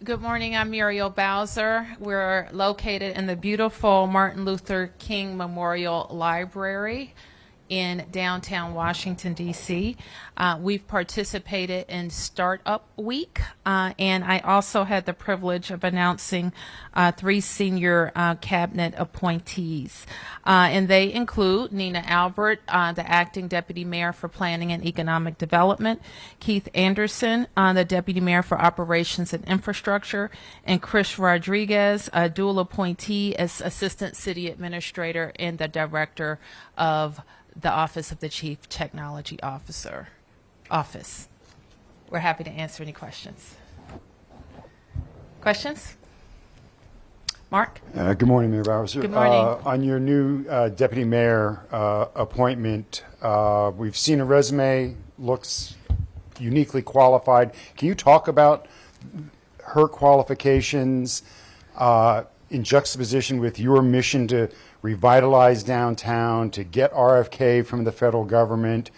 Good morning. I'm Muriel Bowser. We're located in the beautiful Martin Luther King Memorial Library in downtown Washington, D.C. We've participated in Startup Week, and I also had the privilege of announcing three senior cabinet appointees. And they include Nina Albert, the acting deputy mayor for planning and economic development, Keith Anderson, the deputy mayor for operations and infrastructure, and Chris Rodriguez, a dual appointee as assistant city administrator and the director of the Office of the Chief Technology Office. We're happy to answer any questions. Questions? Mark? Good morning, Mayor Bowser. Good morning. On your new deputy mayor appointment, we've seen a resume, looks uniquely qualified. Can you talk about her qualifications in juxtaposition with your mission to revitalize downtown, to get RFK from the federal government?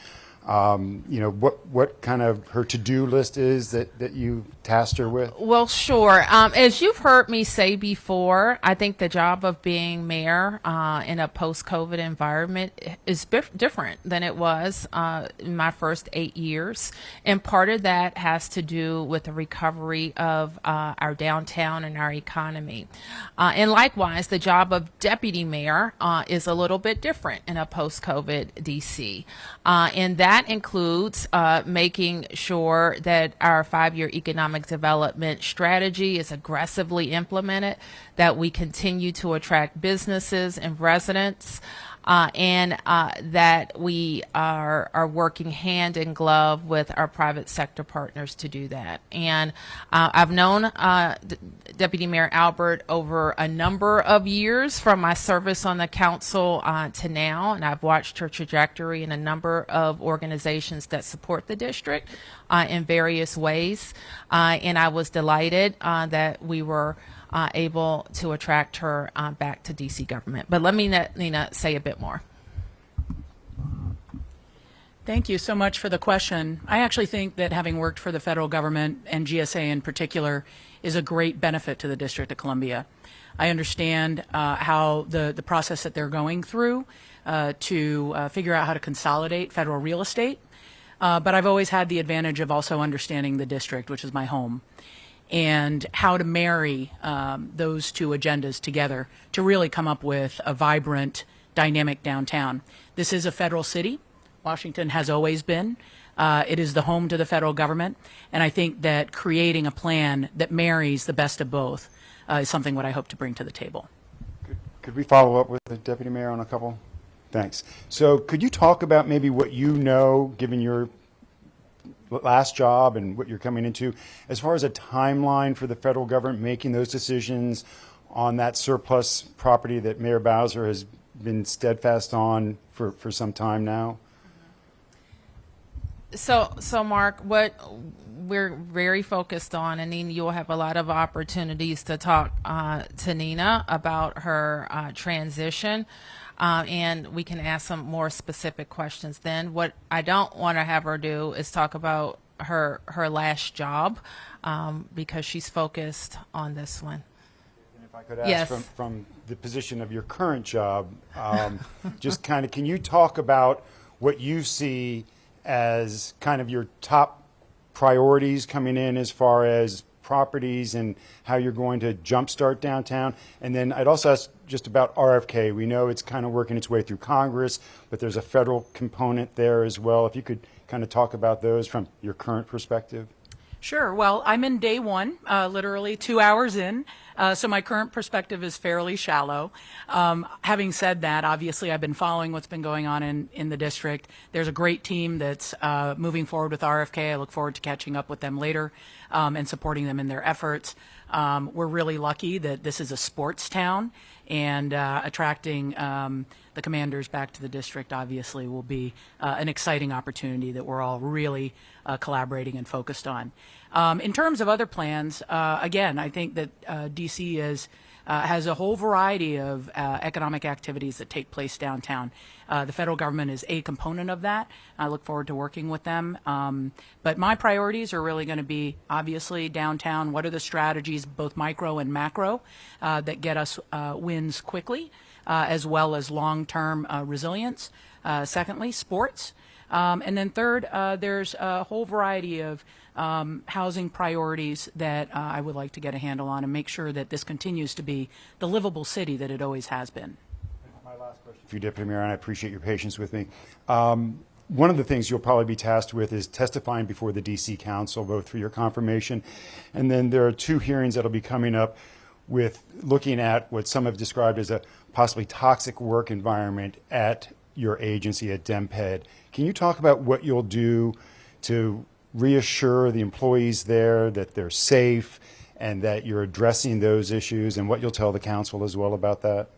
What kind of her to-do list is that you tasked her with? Well, sure. As you've heard me say before, I think the job of being mayor in a post-COVID environment is different than it was in my first 8 years. And part of that has to do with the recovery of our downtown and our economy. And likewise, the job of deputy mayor is a little bit different in a post-COVID DC. And that includes making sure that our 5-year economic development strategy is aggressively implemented, that we continue to attract businesses and residents, and that we are working hand in glove with our private sector partners to do that. And I've known Deputy Mayor Albert over a number of years from my service on the council to now, and I've watched her trajectory in a number of organizations that support the district in various ways. And I was delighted that we were able to attract her back to DC government. But let me let Nina say a bit more. Thank you so much for the question. I actually think that having worked for the federal government and GSA in particular is a great benefit to the District of Columbia. I understand how the process that they're going through to figure out how to consolidate federal real estate, but I've always had the advantage of also understanding the district, which is my home, and how to marry those two agendas together to really come up with a vibrant, dynamic downtown. This is a federal city. Washington has always been. It is the home to the federal government, and I think that creating a plan that marries the best of both is something what I hope to bring to the table. Could we follow up with the deputy mayor on a couple? Thanks. So could you talk about maybe what you know, given your last job and what you're coming into, as far as a timeline for the federal government making those decisions on that surplus property that Mayor Bowser has been steadfast on for some time now? So Mark, what we're very focused on, and then you'll have a lot of opportunities to talk to Nina about her transition, and we can ask some more specific questions then. What I don't want to have her do is talk about her last job because she's focused on this one. And if I could ask Yes. from the position of your current job, just kind of, can you talk about what you see as kind of your top priorities coming in as far as properties and how you're going to jumpstart downtown? And then I'd also ask just about RFK. We know it's kind of working its way through Congress, but there's a federal component there as well. If you could kind of talk about those from your current perspective. Sure. Well, I'm in day one, literally 2 hours in, so my current perspective is fairly shallow. Having said that, obviously I've been following what's been going on in the district. There's a great team that's moving forward with RFK. I look forward to catching up with them later and supporting them in their efforts. We're really lucky that this is a sports town, and attracting the commanders back to the district obviously will be an exciting opportunity that we're all really collaborating and focused on. In terms of other plans, again, I think that DC is has a whole variety of economic activities that take place downtown. The federal government is a component of that. I look forward to working with them. But my priorities are really going to be, obviously, downtown. What are the strategies, both micro and macro, that get us wins quickly, as well as long-term resilience? Secondly, sports. And then third, there's a whole variety of housing priorities that I would like to get a handle on and make sure that this continues to be the livable city that it always has been. My last question for you, Deputy Mayor, and I appreciate your patience with me. One of the things you'll probably be tasked with is testifying before the D.C. Council, both for your confirmation, and then there are 2 hearings that'll be coming up with looking at what some have described as a possibly toxic work environment at your agency at DemPed. Can you talk about what you'll do to reassure the employees there that they're safe and that you're addressing those issues, and what you'll tell the council as well about that?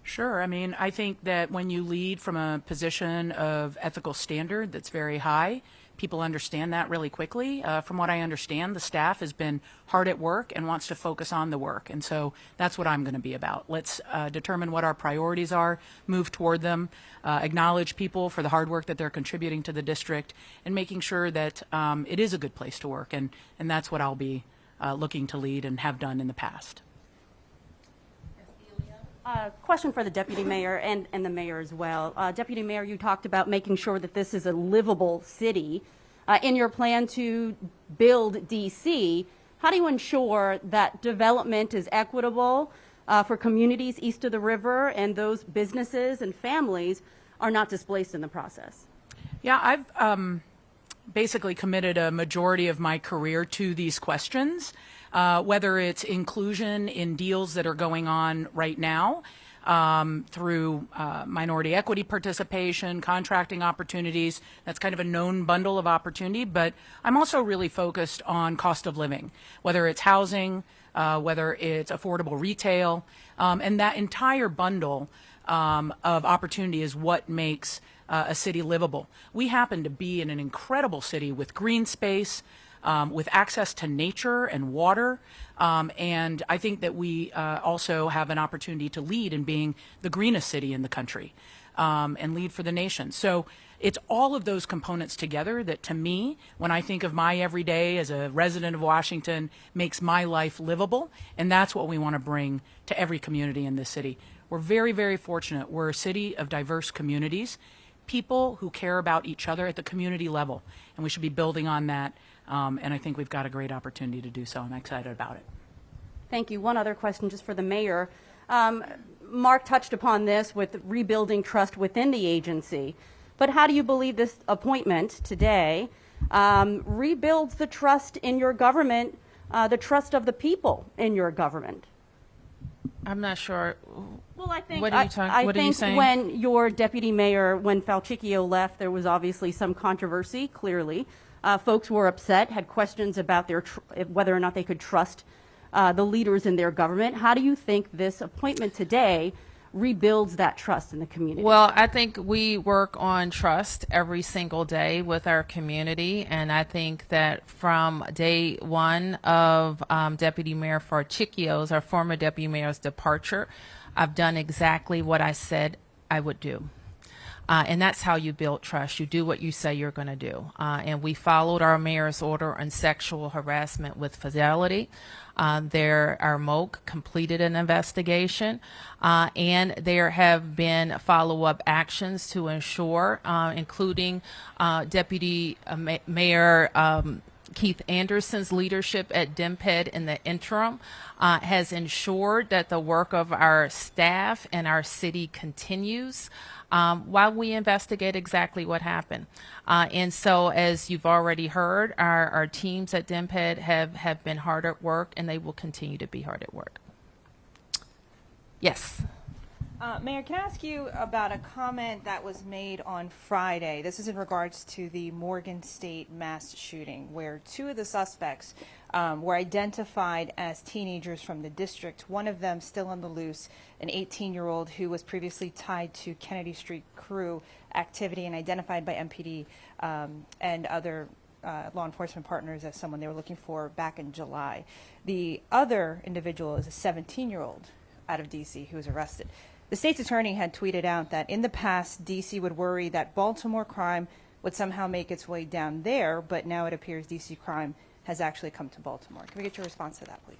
Sure. I mean, I think that when you lead from a position of ethical standard that's very high, people understand that really quickly. From what I understand, the staff has been hard at work and wants to focus on the work. And so that's what I'm going to be about. Let's determine what our priorities are, move toward them, acknowledge people for the hard work that they're contributing to the district, and making sure that it is a good place to work. And that's what I'll be looking to lead and have done in the past. Question for the Deputy Mayor and the Mayor as well. Deputy Mayor, you talked about making sure that this is a livable city. In your plan to build D.C., how do you ensure that development is equitable for communities east of the river and those businesses and families are not displaced in the process? Yeah, I've basically committed a majority of my career to these questions. Whether it's inclusion in deals that are going on right now through minority equity participation, contracting opportunities. That's kind of a known bundle of opportunity, but I'm also really focused on cost of living, whether it's housing, whether it's affordable retail, and that entire bundle of opportunity is what makes a city livable. We happen to be in an incredible city with green space, with access to nature and water. And I think that we also have an opportunity to lead in being the greenest city in the country and lead for the nation. So it's all of those components together that, to me, when I think of my everyday as a resident of Washington, makes my life livable. And that's what we want to bring to every community in this city. We're very, very fortunate. We're a city of diverse communities, people who care about each other at the community level. And we should be building on that. And I think we've got a great opportunity to do so. I'm excited about it. Thank you. One other question just for the Mayor. Mark touched upon this with rebuilding trust within the agency. But how do you believe this appointment today rebuilds the trust in your government, the trust of the people in your government? I'm not sure. Well, I think What are you talking? What are you saying? When your deputy mayor, when Falchicchio left, there was obviously some controversy. Clearly, folks were upset, had questions about their whether or not they could trust the leaders in their government. How do you think this appointment today rebuilds that trust in the community? Well, I think we work on trust every single day with our community, and I think that from day one of Deputy Mayor Falchicchio's, our former Deputy Mayor's departure, I've done exactly what I said I would do. And that's how you build trust. You do what you say you're going to do. And we followed our mayor's order on sexual harassment with fidelity. Our MOC completed an investigation, and there have been follow-up actions to ensure, including Deputy Mayor Keith Anderson's leadership at DemPed in the interim has ensured that the work of our staff and our city continues while we investigate exactly what happened. And so, as you've already heard, our teams at DemPed have been hard at work, and they will continue to be hard at work. Yes. Mayor, can I ask you about a comment that was made on Friday? This is in regards to the Morgan State mass shooting, where two of the suspects were identified as teenagers from the district, one of them still on the loose, an 18-year-old who was previously tied to Kennedy Street crew activity and identified by MPD and other law enforcement partners as someone they were looking for back in July. The other individual is a 17-year-old out of D.C. who was arrested. The state's attorney had tweeted out that in the past, D.C. would worry that Baltimore crime would somehow make its way down there, but now it appears D.C. crime has actually come to Baltimore. Can we get your response to that, please?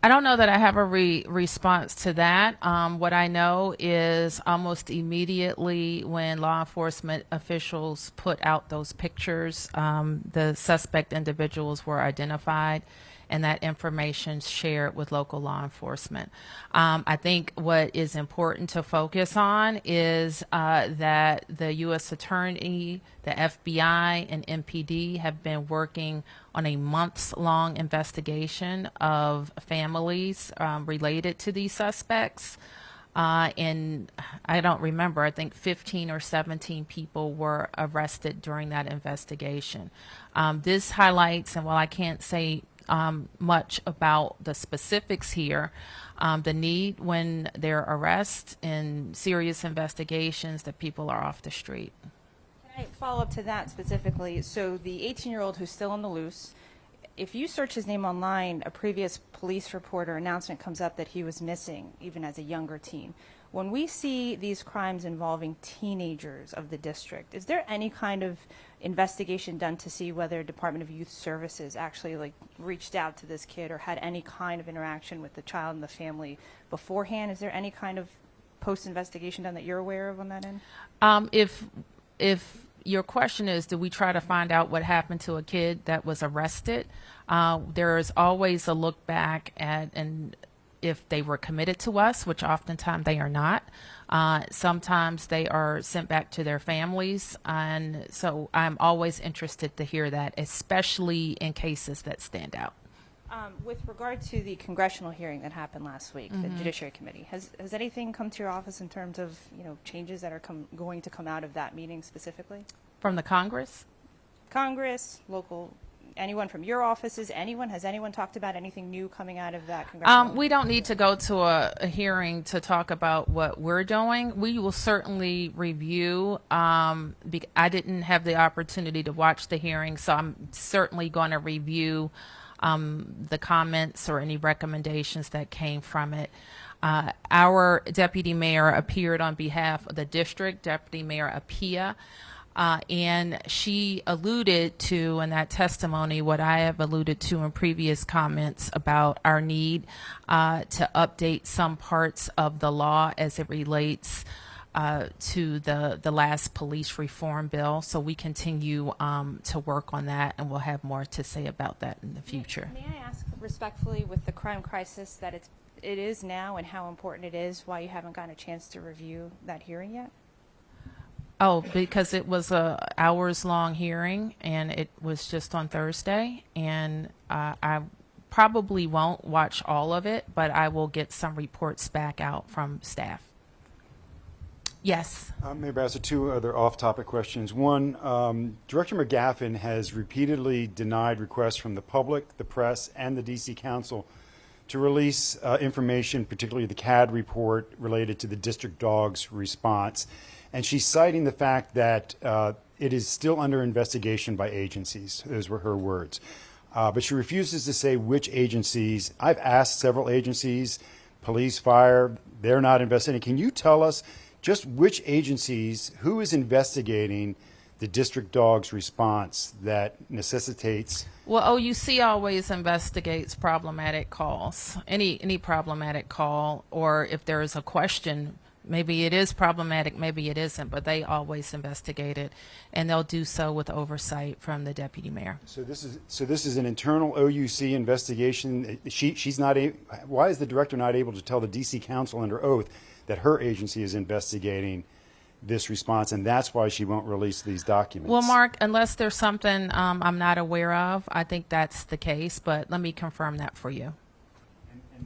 I don't know that I have a response to that. What I know is almost immediately when law enforcement officials put out those pictures, the suspect individuals were identified and that information shared with local law enforcement. I think what is important to focus on is that the U.S. Attorney, the FBI, and MPD have been working on a months-long investigation of families related to these suspects. And I don't remember, I think 15 or 17 people were arrested during that investigation. This highlights, and while I can't say much about the specifics here, the need when there are arrests and serious investigations that people are off the street. Can I follow up to that specifically? So the 18-year-old who's still on the loose, if you search his name online, a previous police report or announcement comes up that he was missing, even as a younger teen. When we see these crimes involving teenagers of the district, is there any kind of investigation done to see whether Department of Youth Services actually reached out to this kid or had any kind of interaction with the child and the family beforehand? Is there any kind of post-investigation done that you're aware of on that end? If your question is, do we try to find out what happened to a kid that was arrested? There is always a look back at, and if they were committed to us, which oftentimes they are not. Sometimes they are sent back to their families. And so I'm always interested to hear that, especially in cases that stand out. With regard to the congressional hearing that happened last week, the Judiciary Committee, has anything come to your office in terms of changes that are going to come out of that meeting specifically? From the Congress? Congress, local, anyone from your offices, has anyone talked about anything new coming out of that congressional? We don't need to go to a hearing to talk about what we're doing. We will certainly review. I didn't have the opportunity to watch the hearing, so I'm certainly going to review the comments or any recommendations that came from it. Our deputy mayor appeared on behalf of the district, Deputy Mayor Apia, and she alluded to in that testimony what I have alluded to in previous comments about our need to update some parts of the law as it relates to the last police reform bill. So we continue to work on that, and we'll have more to say about that in the future. May I ask respectfully, with the crime crisis that it is now and how important it is, why you haven't gotten a chance to review that hearing yet? Oh, because it was a hours-long hearing, and it was just on Thursday, and I probably won't watch all of it, but I will get some reports back out from staff. Yes. Maybe I ask two other off-topic questions. One, Director McGaffin has repeatedly denied requests from the public, the press, and the D.C. Council to release information, particularly the CAD report related to the district dog's response. And she's citing the fact that it is still under investigation by agencies. Those were her words. But she refuses to say which agencies. I've asked several agencies, police, fire, they're not investigating. Can you tell us just which agencies, who is investigating the district dog's response that necessitates? Well, OUC always investigates problematic calls, any problematic call, or if there is a question, maybe it is problematic, maybe it isn't, but they always investigate it, and they'll do so with oversight from the deputy mayor. So this is an internal OUC investigation. She's not. Why is the director not able to tell the D.C. Council under oath that her agency is investigating this response, and that's why she won't release these documents? Well, Mark, unless there's something I'm not aware of, I think that's the case, but let me confirm that for you. And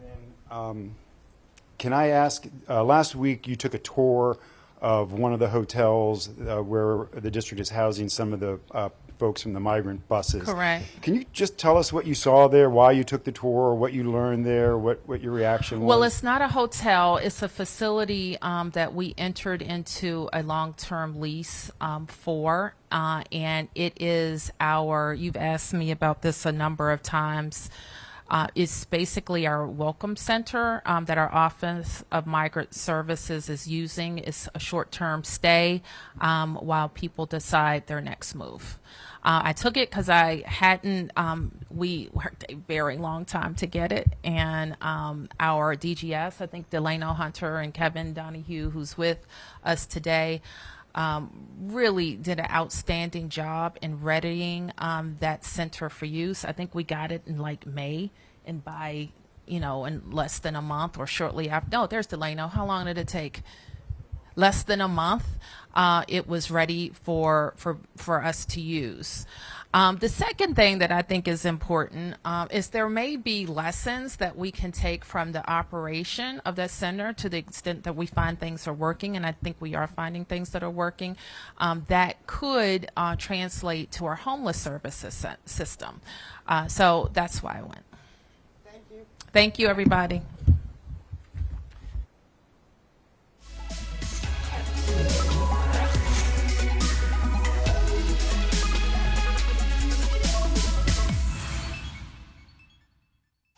then, can I ask, last week you took a tour of one of the hotels where the district is housing some of the folks from the migrant buses. Correct. Can you just tell us what you saw there, why you took the tour, what you learned there, what your reaction was? Well, it's not a hotel. It's a facility that we entered into a long-term lease for, and it is you've asked me about this a number of times. It's basically our welcome center that our Office of Migrant Services is using. It's a short-term stay while people decide their next move. I took it because I hadn't, we worked a very long time to get it, and our DGS, I think Delano Hunter and Kevin Donahue, who's with us today, really did an outstanding job in readying that center for use. I think we got it in like May, and by, in less than a month or shortly after. No, there's Delano. How long did it take? Less than a month. It was ready for us to use. The second thing that I think is important is there may be lessons that we can take from the operation of that center to the extent that we find things are working, and I think we are finding things that are working, that could translate to our homeless services system. So that's why I went. Thank you. Thank you, everybody.